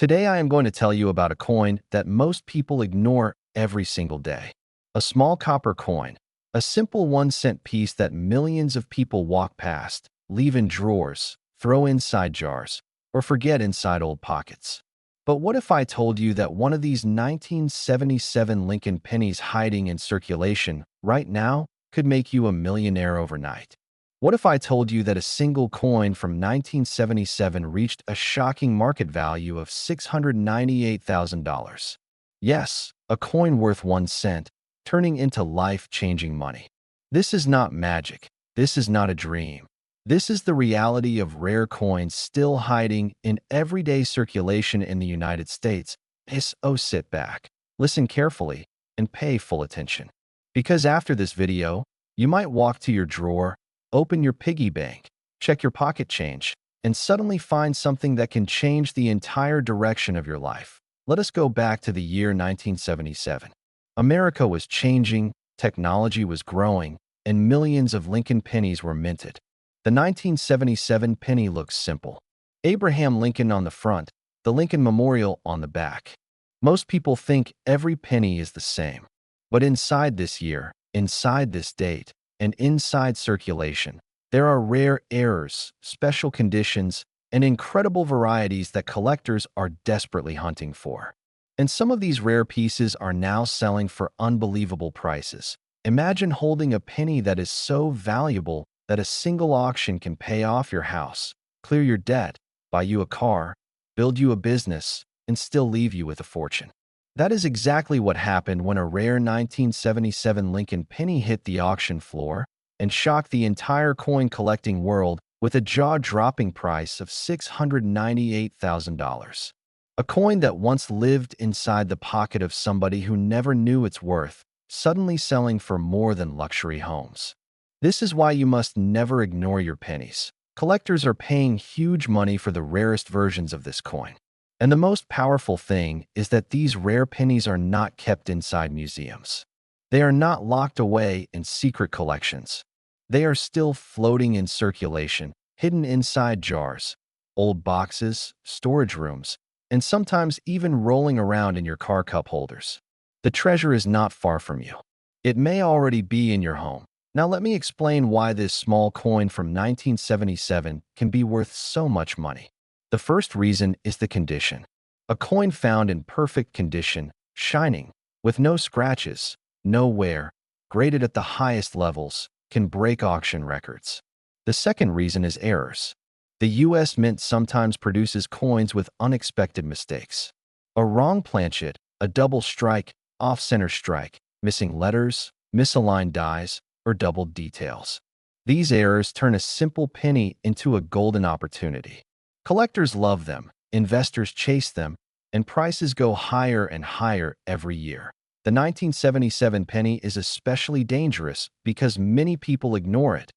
Today I am going to tell you about a coin that most people ignore every single day. A small copper coin, a simple 1-cent piece that millions of people walk past, leave in drawers, throw inside jars, or forget inside old pockets. But what if I told you that one of these 1977 Lincoln pennies hiding in circulation right now could make you a millionaire overnight? What if I told you that a single coin from 1977 reached a shocking market value of $698,000? Yes, a coin worth 1 cent, turning into life-changing money. This is not magic. This is not a dream. This is the reality of rare coins still hiding in everyday circulation in the United States. So sit back, listen carefully, and pay full attention. Because after this video, you might walk to your drawer, open your piggy bank, check your pocket change, and suddenly find something that can change the entire direction of your life. Let us go back to the year 1977. America was changing, technology was growing, and millions of Lincoln pennies were minted. The 1977 penny looks simple. Abraham Lincoln on the front, the Lincoln Memorial on the back. Most people think every penny is the same. But inside this year, inside this date, and inside circulation, there are rare errors, special conditions, and incredible varieties that collectors are desperately hunting for. And some of these rare pieces are now selling for unbelievable prices. Imagine holding a penny that is so valuable that a single auction can pay off your house, clear your debt, buy you a car, build you a business, and still leave you with a fortune. That is exactly what happened when a rare 1977 Lincoln penny hit the auction floor and shocked the entire coin-collecting world with a jaw-dropping price of $698,000. A coin that once lived inside the pocket of somebody who never knew its worth, suddenly selling for more than luxury homes. This is why you must never ignore your pennies. Collectors are paying huge money for the rarest versions of this coin. And the most powerful thing is that these rare pennies are not kept inside museums. They are not locked away in secret collections. They are still floating in circulation, hidden inside jars, old boxes, storage rooms, and sometimes even rolling around in your car cup holders. The treasure is not far from you. It may already be in your home. Now let me explain why this small coin from 1977 can be worth so much money. The first reason is the condition. A coin found in perfect condition, shining, with no scratches, no wear, graded at the highest levels, can break auction records. The second reason is errors. The U.S. Mint sometimes produces coins with unexpected mistakes. A wrong planchet, a double strike, off-center strike, missing letters, misaligned dies, or doubled details. These errors turn a simple penny into a golden opportunity. Collectors love them, investors chase them, and prices go higher and higher every year. The 1977 penny is especially dangerous because many people ignore it,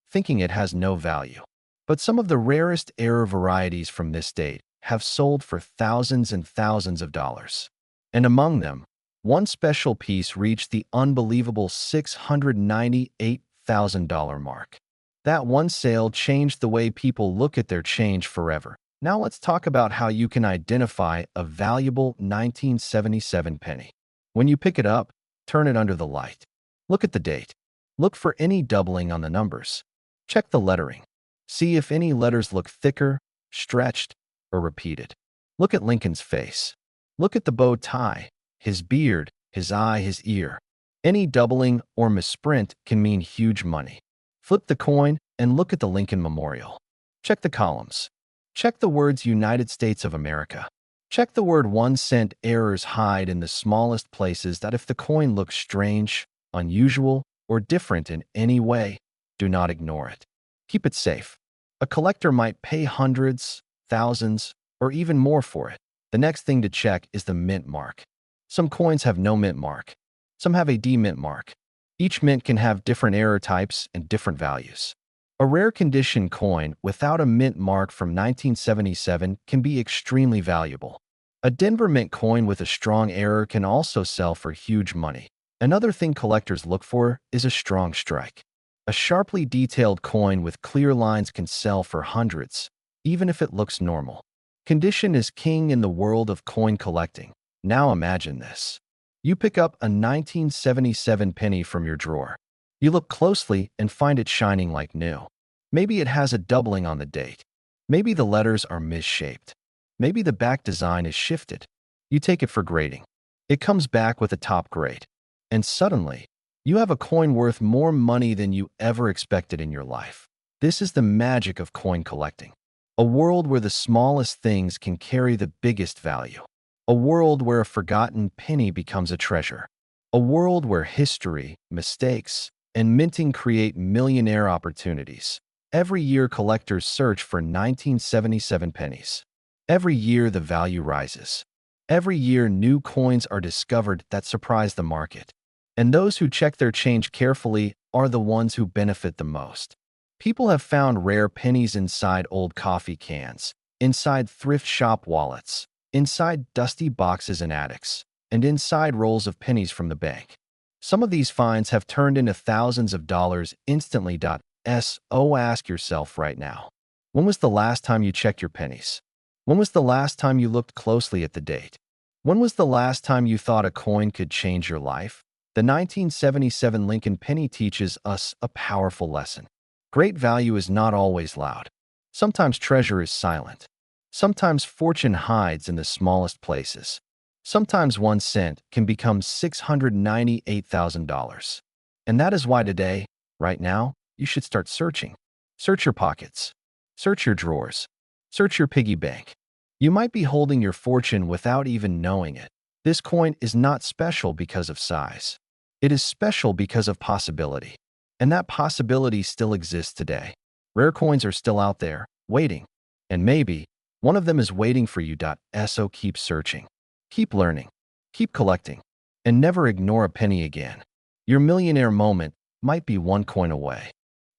thinking it has no value. But some of the rarest error varieties from this date have sold for thousands and thousands of dollars. And among them, one special piece reached the unbelievable $698,000 mark. That one sale changed the way people look at their change forever. Now let's talk about how you can identify a valuable 1977 penny. When you pick it up, turn it under the light. Look at the date. Look for any doubling on the numbers. Check the lettering. See if any letters look thicker, stretched, or repeated. Look at Lincoln's face. Look at the bow tie, his beard, his eye, his ear. Any doubling or misprint can mean huge money. Flip the coin and look at the Lincoln Memorial. Check the columns. Check the words United States of America. Check the word 1 cent. Errors hide in the smallest places that if the coin looks strange, unusual, or different in any way, do not ignore it. Keep it safe. A collector might pay hundreds, thousands, or even more for it. The next thing to check is the mint mark. Some coins have no mint mark. Some have a D-mint mark. Each mint can have different error types and different values. A rare condition coin without a mint mark from 1977 can be extremely valuable. A Denver Mint coin with a strong error can also sell for huge money. Another thing collectors look for is a strong strike. A sharply detailed coin with clear lines can sell for hundreds, even if it looks normal. Condition is king in the world of coin collecting. Now imagine this. You pick up a 1977 penny from your drawer. You look closely and find it shining like new. Maybe it has a doubling on the date. Maybe the letters are misshaped. Maybe the back design is shifted. You take it for grading. It comes back with a top grade. And suddenly, you have a coin worth more money than you ever expected in your life. This is the magic of coin collecting. A world where the smallest things can carry the biggest value. A world where a forgotten penny becomes a treasure. A world where history, mistakes, and minting create millionaire opportunities. Every year, collectors search for 1977 pennies. Every year, the value rises. Every year, new coins are discovered that surprise the market. And those who check their change carefully are the ones who benefit the most. People have found rare pennies inside old coffee cans, inside thrift shop wallets, inside dusty boxes in attics, and inside rolls of pennies from the bank. Some of these finds have turned into thousands of dollars instantly. So ask yourself right now, when was the last time you checked your pennies? When was the last time you looked closely at the date? When was the last time you thought a coin could change your life? The 1977 Lincoln penny teaches us a powerful lesson. Great value is not always loud. Sometimes treasure is silent. Sometimes fortune hides in the smallest places. Sometimes 1 cent can become $698,000. And that is why today, right now, you should start searching. Search your pockets. Search your drawers. Search your piggy bank. You might be holding your fortune without even knowing it. This coin is not special because of size. It is special because of possibility. And that possibility still exists today. Rare coins are still out there, waiting. And maybe one of them is waiting for you. So keep searching. Keep learning. Keep collecting. And never ignore a penny again. Your millionaire moment might be one coin away.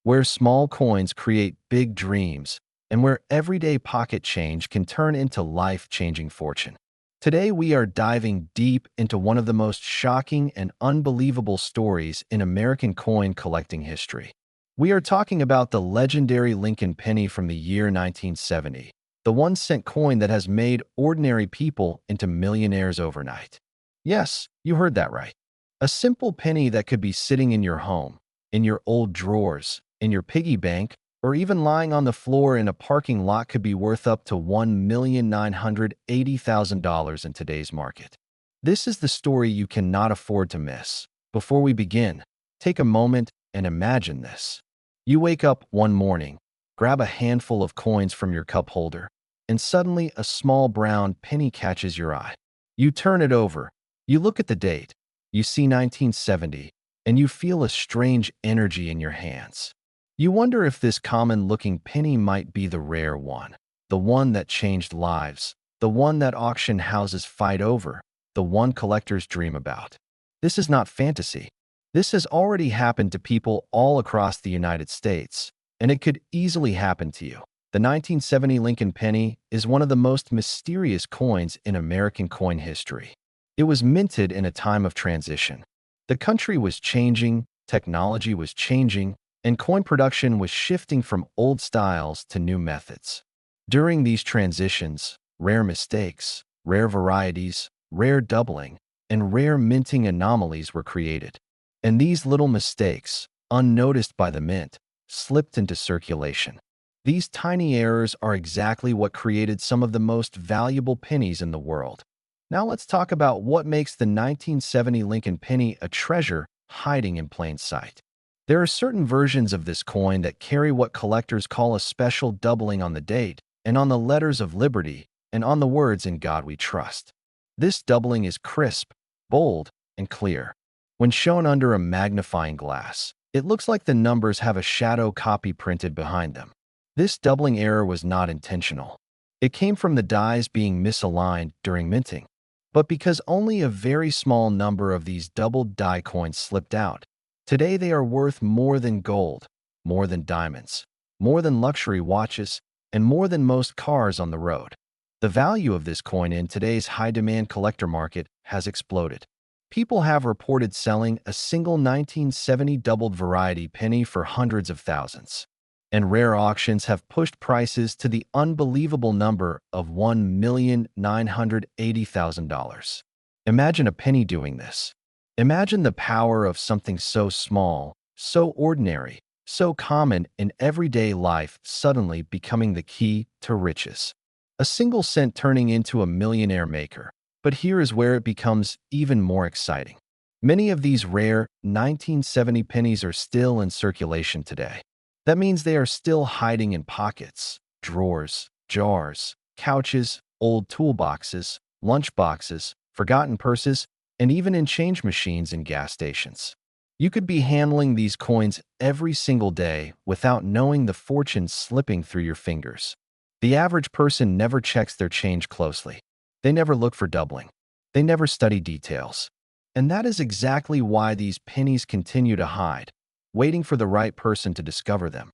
Where small coins create big dreams, and where everyday pocket change can turn into life-changing fortune. Today, we are diving deep into one of the most shocking and unbelievable stories in American coin collecting history. We are talking about the legendary Lincoln penny from the year 1970, the 1 cent coin that has made ordinary people into millionaires overnight. Yes, you heard that right. A simple penny that could be sitting in your home, in your old drawers, in your piggy bank, or even lying on the floor in a parking lot could be worth up to $1,980,000 in today's market. This is the story you cannot afford to miss. Before we begin, take a moment and imagine this. You wake up one morning, grab a handful of coins from your cup holder, and suddenly a small brown penny catches your eye. You turn it over, you look at the date, you see 1970, and you feel a strange energy in your hands. You wonder if this common-looking penny might be the rare one, the one that changed lives, the one that auction houses fight over, the one collectors dream about. This is not fantasy. This has already happened to people all across the United States, and it could easily happen to you. The 1970 Lincoln penny is one of the most mysterious coins in American coin history. It was minted in a time of transition. The country was changing, technology was changing, and coin production was shifting from old styles to new methods. During these transitions, rare mistakes, rare varieties, rare doubling, and rare minting anomalies were created. And these little mistakes, unnoticed by the mint, slipped into circulation. These tiny errors are exactly what created some of the most valuable pennies in the world. Now let's talk about what makes the 1970 Lincoln penny a treasure hiding in plain sight. There are certain versions of this coin that carry what collectors call a special doubling on the date, and on the letters of liberty, and on the words "In God We Trust." This doubling is crisp, bold, and clear. When shown under a magnifying glass, it looks like the numbers have a shadow copy printed behind them. This doubling error was not intentional. It came from the dies being misaligned during minting. But because only a very small number of these doubled die coins slipped out, today they are worth more than gold, more than diamonds, more than luxury watches, and more than most cars on the road. The value of this coin in today's high-demand collector market has exploded. People have reported selling a single 1970 doubled variety penny for hundreds of thousands. and rare auctions have pushed prices to the unbelievable number of $1,980,000. Imagine a penny doing this. Imagine the power of something so small, so ordinary, so common in everyday life suddenly becoming the key to riches. A single cent turning into a millionaire maker. But here is where it becomes even more exciting. Many of these rare 1970 pennies are still in circulation today. That means they are still hiding in pockets, drawers, jars, couches, old toolboxes, lunchboxes, forgotten purses, and even in change machines in gas stations. You could be handling these coins every single day without knowing the fortune slipping through your fingers. The average person never checks their change closely. They never look for doubling. They never study details. And that is exactly why these pennies continue to hide, waiting for the right person to discover them.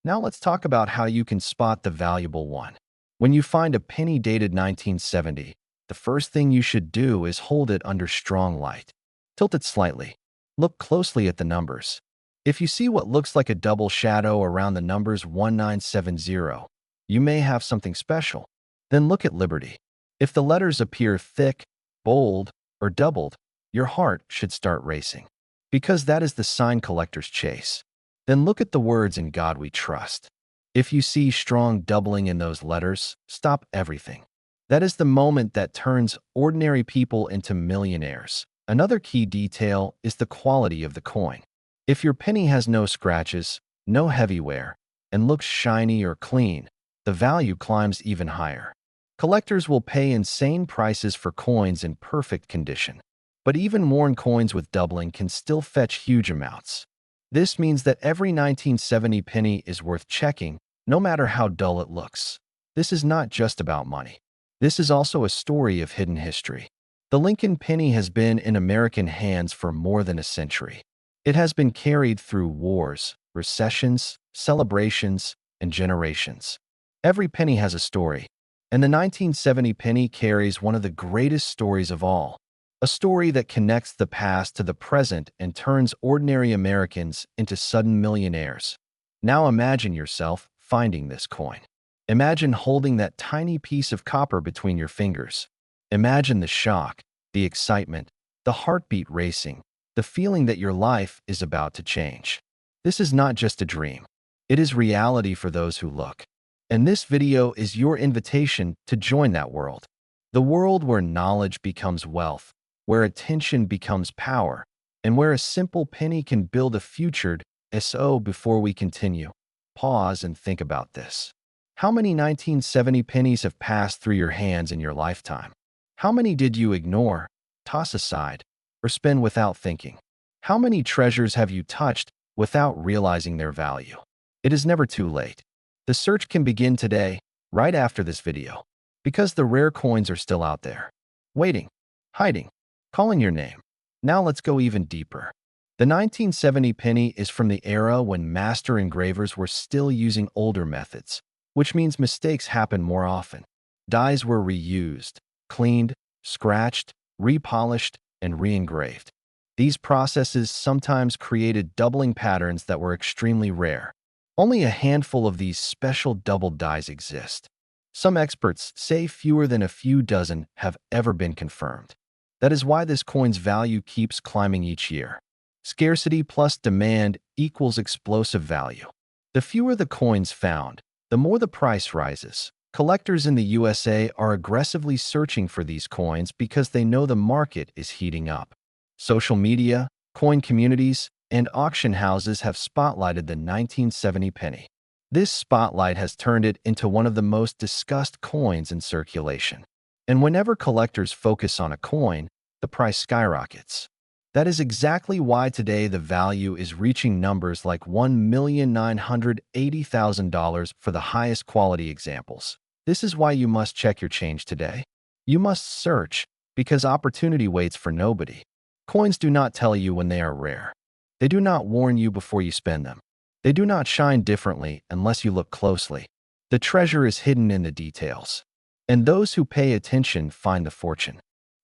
Now let's talk about how you can spot the valuable one. When you find a penny dated 1970, the first thing you should do is hold it under strong light. Tilt it slightly. Look closely at the numbers. If you see what looks like a double shadow around the numbers 1970, you may have something special. Then look at Liberty. If the letters appear thick, bold, or doubled, your heart should start racing, because that is the sign collectors chase. Then look at the words "In God We Trust." If you see strong doubling in those letters, stop everything. That is the moment that turns ordinary people into millionaires. Another key detail is the quality of the coin. If your penny has no scratches, no heavy wear, and looks shiny or clean, the value climbs even higher. Collectors will pay insane prices for coins in perfect condition. But even worn coins with doubling can still fetch huge amounts. This means that every 1970 penny is worth checking, no matter how dull it looks. This is not just about money. This is also a story of hidden history. The Lincoln penny has been in American hands for more than a century. It has been carried through wars, recessions, celebrations, and generations. Every penny has a story, and the 1970 penny carries one of the greatest stories of all. A story that connects the past to the present and turns ordinary Americans into sudden millionaires. Now imagine yourself finding this coin. Imagine holding that tiny piece of copper between your fingers. Imagine the shock, the excitement, the heartbeat racing, the feeling that your life is about to change. This is not just a dream. It is reality for those who look. And this video is your invitation to join that world. The world where knowledge becomes wealth, where attention becomes power, and where a simple penny can build a future. So before we continue, pause and think about this. How many 1970 pennies have passed through your hands in your lifetime? How many did you ignore, toss aside, or spend without thinking? How many treasures have you touched without realizing their value? It is never too late. The search can begin today, right after this video, because the rare coins are still out there, waiting, hiding, calling your name. Now let's go even deeper. The 1970 penny is from the era when master engravers were still using older methods, which means mistakes happen more often. Dies were reused, cleaned, scratched, repolished, and re-engraved. These processes sometimes created doubling patterns that were extremely rare. Only a handful of these special doubled dies exist. Some experts say fewer than a few dozen have ever been confirmed. That is why this coin's value keeps climbing each year. Scarcity plus demand equals explosive value. The fewer the coins found, the more the price rises. Collectors in the USA are aggressively searching for these coins because they know the market is heating up. Social media, coin communities, and auction houses have spotlighted the 1970 penny. This spotlight has turned it into one of the most discussed coins in circulation. And whenever collectors focus on a coin, the price skyrockets. That is exactly why today the value is reaching numbers like $1,980,000 for the highest quality examples. This is why you must check your change today. You must search, because opportunity waits for nobody. Coins do not tell you when they are rare. They do not warn you before you spend them. They do not shine differently unless you look closely. The treasure is hidden in the details. And those who pay attention find the fortune.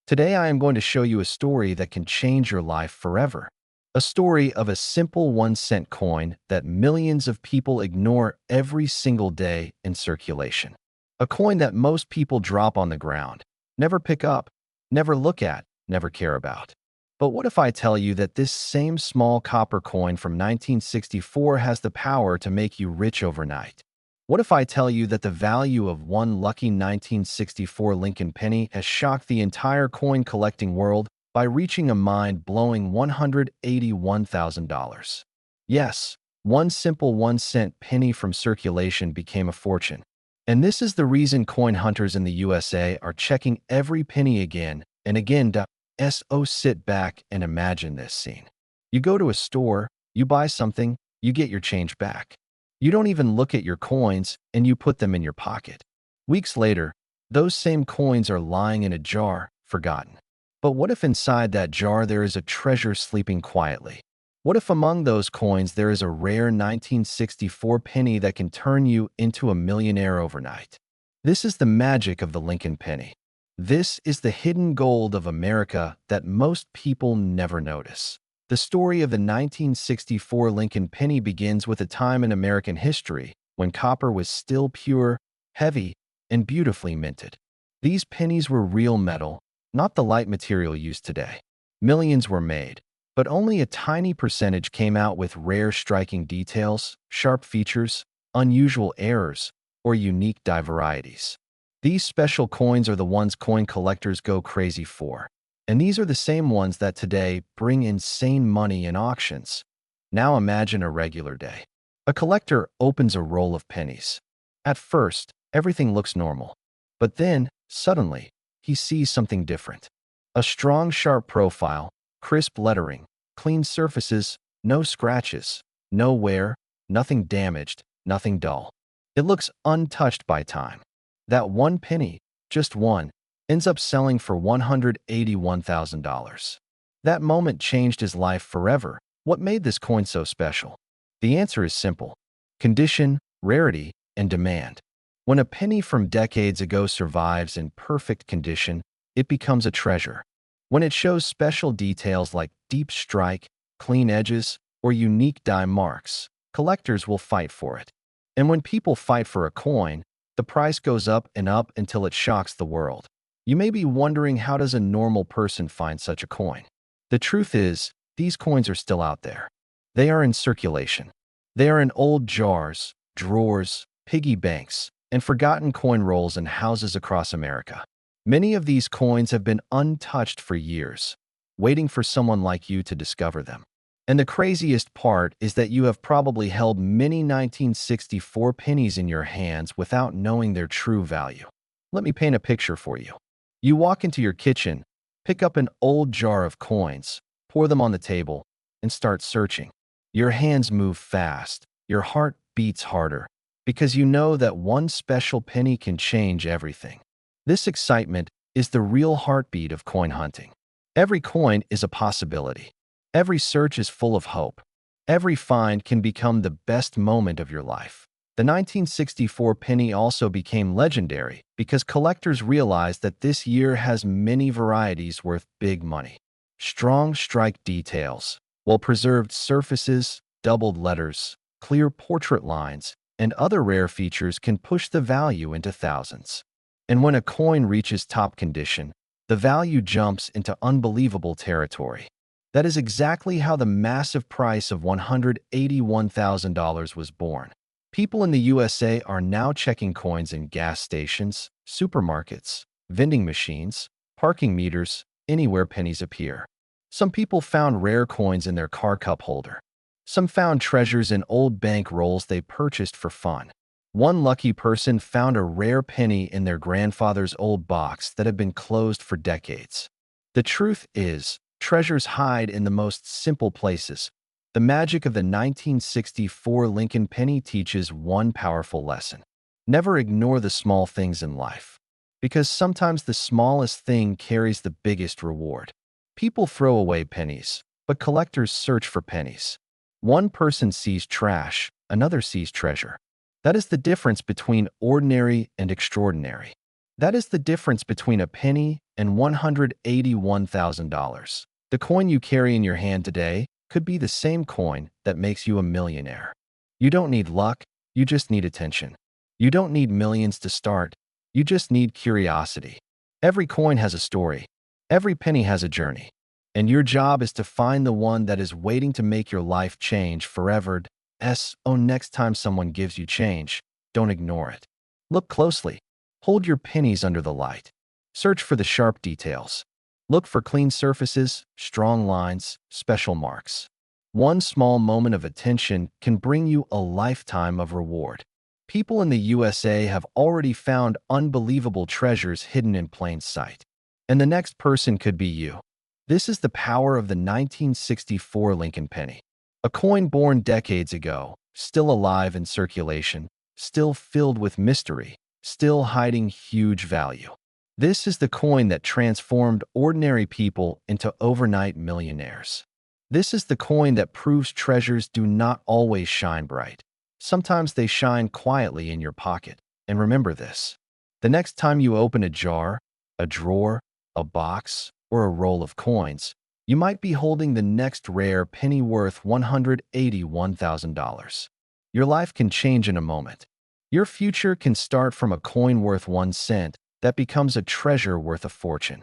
Today I am going to show you a story that can change your life forever. A story of a simple 1-cent coin that millions of people ignore every single day in circulation. A coin that most people drop on the ground, never pick up, never look at, never care about. But what if I tell you that this same small copper coin from 1964 has the power to make you rich overnight? What if I tell you that the value of one lucky 1964 Lincoln penny has shocked the entire coin collecting world by reaching a mind-blowing $181,000? Yes, one simple 1-cent penny from circulation became a fortune. And this is the reason coin hunters in the USA are checking every penny again and again. So sit back and imagine this scene. You go to a store, you buy something, you get your change back. You don't even look at your coins and you put them in your pocket. Weeks later, those same coins are lying in a jar, forgotten. But what if inside that jar there is a treasure sleeping quietly? What if among those coins there is a rare 1964 penny that can turn you into a millionaire overnight? This is the magic of the Lincoln penny. This is the hidden gold of America that most people never notice. The story of the 1964 Lincoln penny begins with a time in American history when copper was still pure, heavy, and beautifully minted. These pennies were real metal, not the light material used today. Millions were made, but only a tiny percentage came out with rare striking details, sharp features, unusual errors, or unique die varieties. These special coins are the ones coin collectors go crazy for. And these are the same ones that today bring insane money in auctions. Now imagine a regular day. A collector opens a roll of pennies. At first, everything looks normal. But then, suddenly, he sees something different. A strong, sharp profile, crisp lettering, clean surfaces, no scratches, no wear, nothing damaged, nothing dull. It looks untouched by time. That one penny, just one, ends up selling for $181,000. That moment changed his life forever. What made this coin so special? The answer is simple: condition, rarity, and demand. When a penny from decades ago survives in perfect condition, it becomes a treasure. When it shows special details like deep strike, clean edges, or unique die marks, collectors will fight for it. And when people fight for a coin, the price goes up and up until it shocks the world. You may be wondering, how does a normal person find such a coin? The truth is, these coins are still out there. They are in circulation. They are in old jars, drawers, piggy banks, and forgotten coin rolls in houses across America. Many of these coins have been untouched for years, waiting for someone like you to discover them. And the craziest part is that you have probably held many 1964 pennies in your hands without knowing their true value. Let me paint a picture for you. You walk into your kitchen, pick up an old jar of coins, pour them on the table, and start searching. Your hands move fast, your heart beats harder, because you know that one special penny can change everything. This excitement is the real heartbeat of coin hunting. Every coin is a possibility. Every search is full of hope. Every find can become the best moment of your life. The 1964 penny also became legendary because collectors realized that this year has many varieties worth big money. Strong strike details, well-preserved surfaces, doubled letters, clear portrait lines, and other rare features can push the value into thousands. And when a coin reaches top condition, the value jumps into unbelievable territory. That is exactly how the massive price of $181,000 was born. People in the USA are now checking coins in gas stations, supermarkets, vending machines, parking meters, anywhere pennies appear. Some people found rare coins in their car cup holder. Some found treasures in old bank rolls they purchased for fun. One lucky person found a rare penny in their grandfather's old box that had been closed for decades. The truth is, treasures hide in the most simple places. The magic of the 1964 Lincoln penny teaches one powerful lesson: never ignore the small things in life, because sometimes the smallest thing carries the biggest reward. People throw away pennies, but collectors search for pennies. One person sees trash, another sees treasure. That is the difference between ordinary and extraordinary. That is the difference between a penny and $181,000. The coin you carry in your hand today could be the same coin that makes you a millionaire. You don't need luck, you just need attention. You don't need millions to start, you just need curiosity. Every coin has a story. Every penny has a journey. And your job is to find the one that is waiting to make your life change forever. Next time someone gives you change, don't ignore it. Look closely. Hold your pennies under the light. Search for the sharp details. Look for clean surfaces, strong lines, special marks. One small moment of attention can bring you a lifetime of reward. People in the USA have already found unbelievable treasures hidden in plain sight. And the next person could be you. This is the power of the 1964 Lincoln penny. A coin born decades ago, still alive in circulation, still filled with mystery, still hiding huge value. This is the coin that transformed ordinary people into overnight millionaires. This is the coin that proves treasures do not always shine bright. Sometimes they shine quietly in your pocket. And remember this: the next time you open a jar, a drawer, a box, or a roll of coins, you might be holding the next rare penny worth $181,000. Your life can change in a moment. Your future can start from a coin worth 1 cent that becomes a treasure worth a fortune.